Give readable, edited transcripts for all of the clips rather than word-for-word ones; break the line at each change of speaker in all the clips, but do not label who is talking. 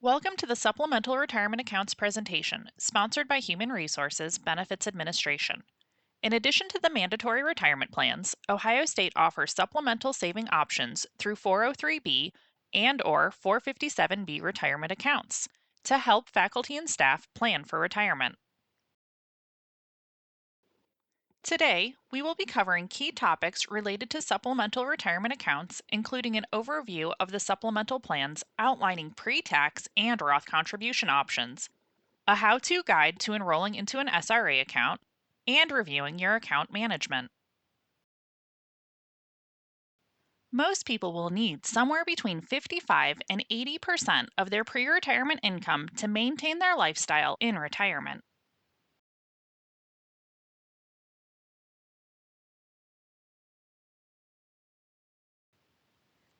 Welcome to the Supplemental Retirement Accounts presentation, sponsored by Human Resources Benefits Administration. In addition to the mandatory retirement plans, Ohio State offers supplemental saving options through 403B and/or 457B retirement accounts to help faculty and staff plan for retirement. Today, we will be covering key topics related to supplemental retirement accounts, including an overview of the supplemental plans outlining pre-tax and Roth contribution options, a how-to guide to enrolling into an SRA account, and reviewing your account management. Most people will need somewhere between 55 and 80% of their pre-retirement income to maintain their lifestyle in retirement.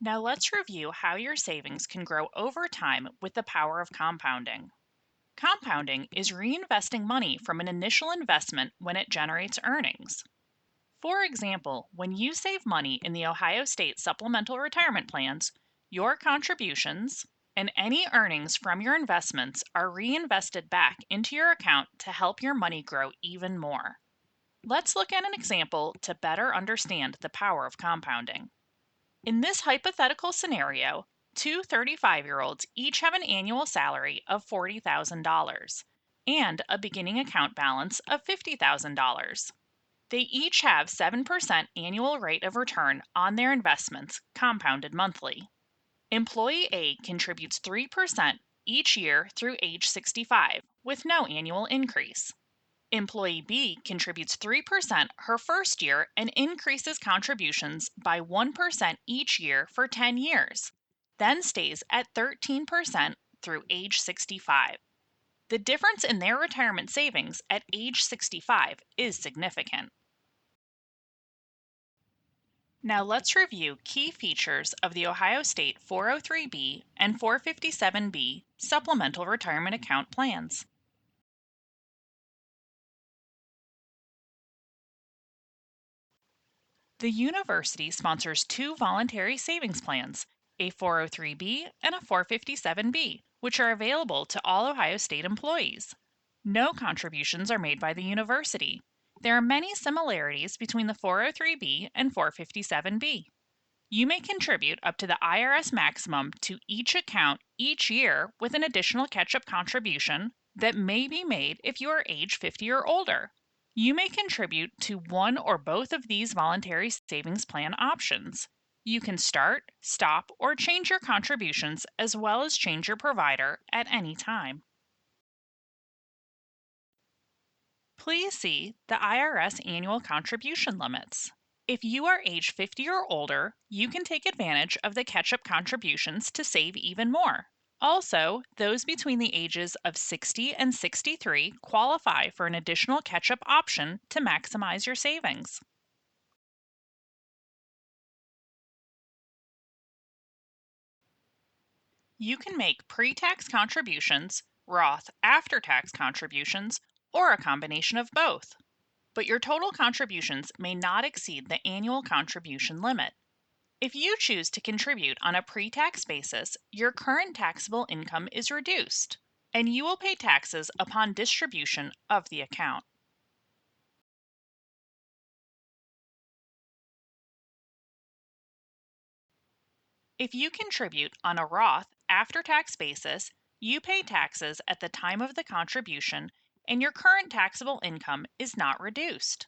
Now let's review how your savings can grow over time with the power of compounding. Compounding is reinvesting money from an initial investment when it generates earnings. For example, when you save money in the Ohio State Supplemental Retirement Plans, your contributions and any earnings from your investments are reinvested back into your account to help your money grow even more. Let's look at an example to better understand the power of compounding. In this hypothetical scenario, two 35-year-olds each have an annual salary of $40,000 and a beginning account balance of $50,000. They each have 7% annual rate of return on their investments, compounded monthly. Employee A contributes 3% each year through age 65, with no annual increase. Employee B contributes 3% her first year and increases contributions by 1% each year for 10 years, then stays at 13% through age 65. The difference in their retirement savings at age 65 is significant. Now let's review key features of the Ohio State 403B and 457B supplemental retirement account plans. The university sponsors two voluntary savings plans, a 403B and a 457B, which are available to all Ohio State employees. No contributions are made by the university. There are many similarities between the 403B and 457B. You may contribute up to the IRS maximum to each account each year with an additional catch-up contribution that may be made if you are age 50 or older. You may contribute to one or both of these voluntary savings plan options. You can start, stop, or change your contributions as well as change your provider at any time. Please see the IRS annual contribution limits. If you are age 50 or older, you can take advantage of the catch-up contributions to save even more. Also, those between the ages of 60 and 63 qualify for an additional catch-up option to maximize your savings. You can make pre-tax contributions, Roth after-tax contributions, or a combination of both. But your total contributions may not exceed the annual contribution limit. If you choose to contribute on a pre-tax basis, your current taxable income is reduced, and you will pay taxes upon distribution of the account. If you contribute on a Roth after-tax basis, you pay taxes at the time of the contribution, and your current taxable income is not reduced.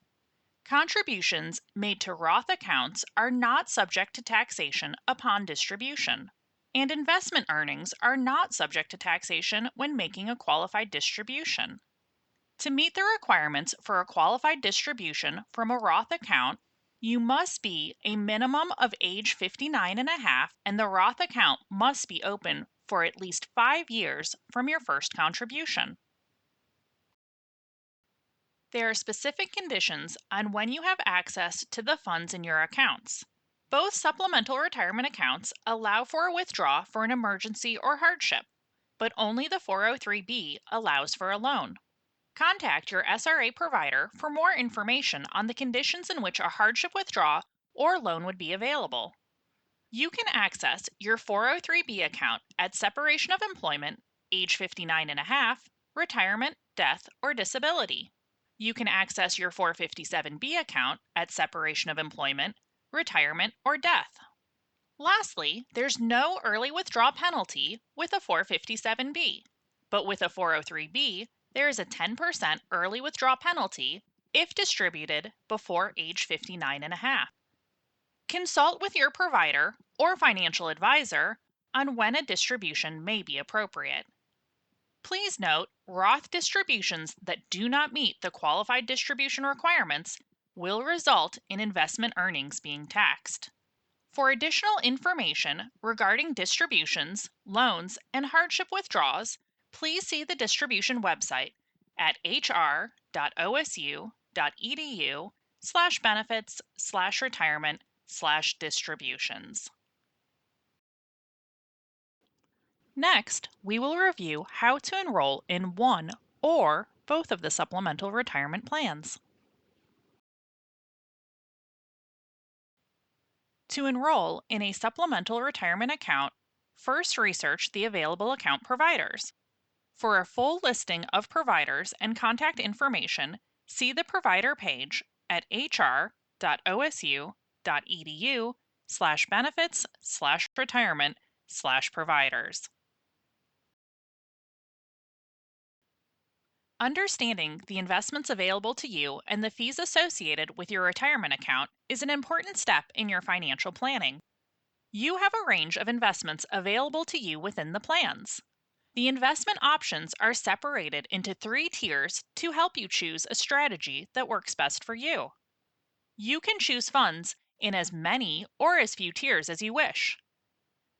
Contributions made to Roth accounts are not subject to taxation upon distribution, and investment earnings are not subject to taxation when making a qualified distribution. To meet the requirements for a qualified distribution from a Roth account, you must be a minimum of age 59 and a half, and the Roth account must be open for at least 5 years from your first contribution. There are specific conditions on when you have access to the funds in your accounts. Both supplemental retirement accounts allow for a withdrawal for an emergency or hardship, but only the 403B allows for a loan. Contact your SRA provider for more information on the conditions in which a hardship withdrawal or loan would be available. You can access your 403B account at separation of employment, age 59 and a half, retirement, death, or disability. You can access your 457B account at separation of employment, retirement, or death. Lastly, there's no early withdrawal penalty with a 457B, but with a 403B, there is a 10% early withdrawal penalty if distributed before age 59 and a half. Consult with your provider or financial advisor on when a distribution may be appropriate. Please note, Roth distributions that do not meet the qualified distribution requirements will result in investment earnings being taxed. For additional information regarding distributions, loans, and hardship withdrawals, please see the distribution website at hr.osu.edu/benefits/retirement/distributions. Next, we will review how to enroll in one or both of the supplemental retirement plans. To enroll in a supplemental retirement account, first research the available account providers. For a full listing of providers and contact information, see the provider page at hr.osu.edu/benefits/retirement/providers. Understanding the investments available to you and the fees associated with your retirement account is an important step in your financial planning. You have a range of investments available to you within the plans. The investment options are separated into 3 tiers to help you choose a strategy that works best for you. You can choose funds in as many or as few tiers as you wish.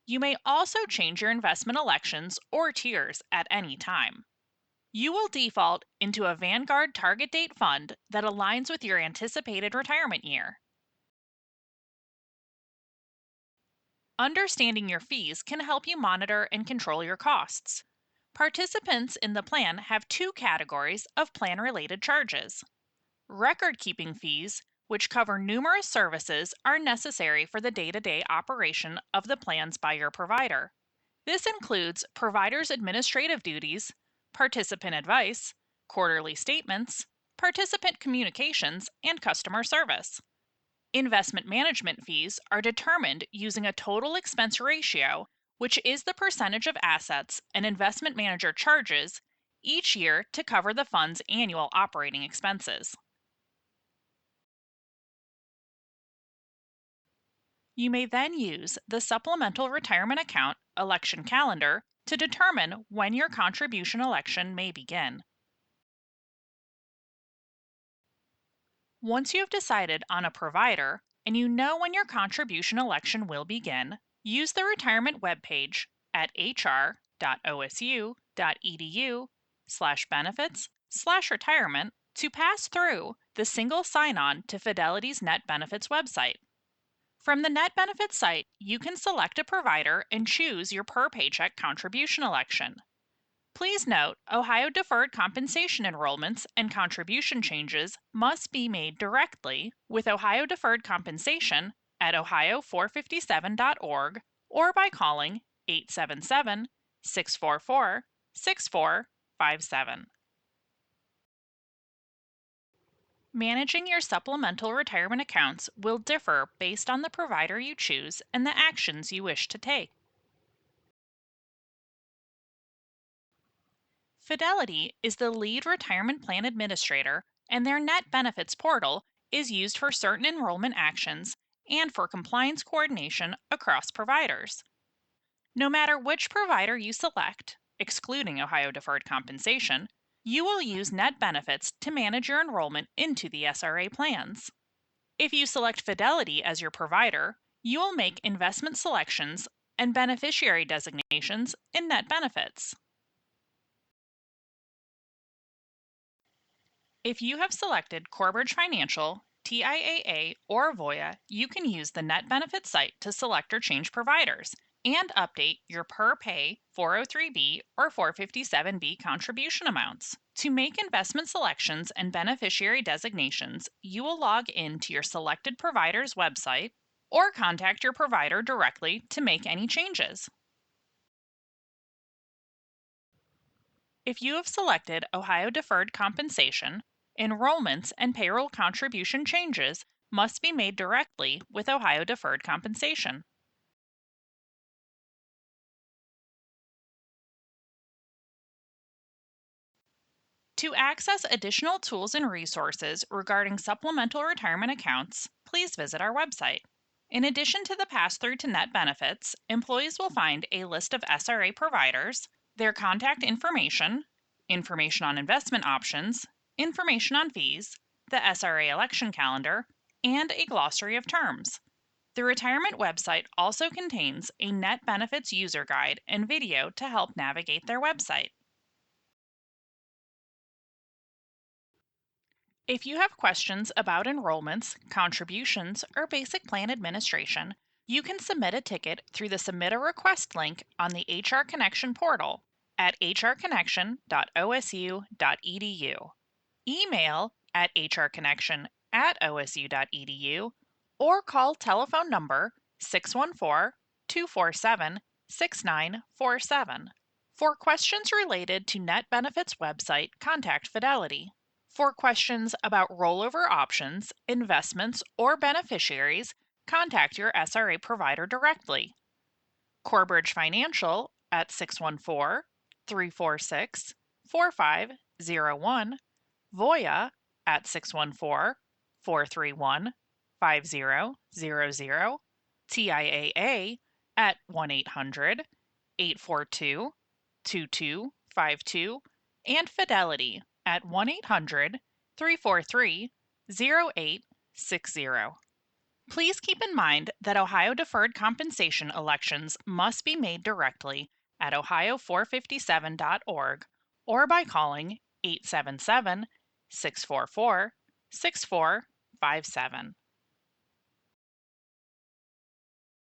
You may also change your investment elections or tiers at any time. You will default into a Vanguard target date fund that aligns with your anticipated retirement year. Understanding your fees can help you monitor and control your costs. Participants in the plan have 2 categories of plan-related charges. Record-keeping fees, which cover numerous services, are necessary for the day-to-day operation of the plans by your provider. This includes providers' administrative duties, participant advice, quarterly statements, participant communications, and customer service. Investment management fees are determined using a total expense ratio, which is the percentage of assets an investment manager charges each year to cover the fund's annual operating expenses. You may then use the Supplemental Retirement Account election calendar to determine when your contribution election may begin. Once you have decided on a provider and you know when your contribution election will begin, use the retirement webpage at hr.osu.edu/benefits/retirement to pass through the single sign-on to Fidelity's Net Benefits website. From the Net Benefits site, you can select a provider and choose your per paycheck contribution election. Please note, Ohio deferred compensation enrollments and contribution changes must be made directly with Ohio Deferred Compensation at ohio457.org or by calling 877-644-6457. Managing your supplemental retirement accounts will differ based on the provider you choose and the actions you wish to take. Fidelity is the lead retirement plan administrator, and their net benefits portal is used for certain enrollment actions and for compliance coordination across providers. No matter which provider you select, excluding Ohio Deferred Compensation, you will use net benefits to manage your enrollment into the SRA plans. If you select Fidelity as your provider, you will make investment selections and beneficiary designations in net benefits. If you have selected Corebridge Financial, TIAA, or Voya, you can use the Net Benefits site to select or change providers and update your per pay 403B or 457B contribution amounts. To make investment selections and beneficiary designations, you will log in to your selected provider's website or contact your provider directly to make any changes. If you have selected Ohio Deferred Compensation, enrollments and payroll contribution changes must be made directly with Ohio Deferred Compensation. To access additional tools and resources regarding supplemental retirement accounts, please visit our website. In addition to the pass-through to net benefits, employees will find a list of SRA providers, their contact information, information on investment options, information on fees, the SRA election calendar, and a glossary of terms. The retirement website also contains a net benefits user guide and video to help navigate their website. If you have questions about enrollments, contributions, or basic plan administration, you can submit a ticket through the Submit a Request link on the HR Connection portal at hrconnection.osu.edu. Email at hrconnection@osu.edu or call telephone number 614 247 6947. For questions related to Net Benefits website, contact Fidelity. For questions about rollover options, investments, or beneficiaries, contact your SRA provider directly. Corebridge Financial at 614 346 4501, Voya at 614 431 5000, TIAA at 1 800 842 2252, and Fidelity at 1 800 343 0860. Please keep in mind that Ohio deferred compensation elections must be made directly at ohio457.org or by calling 877 644 6457.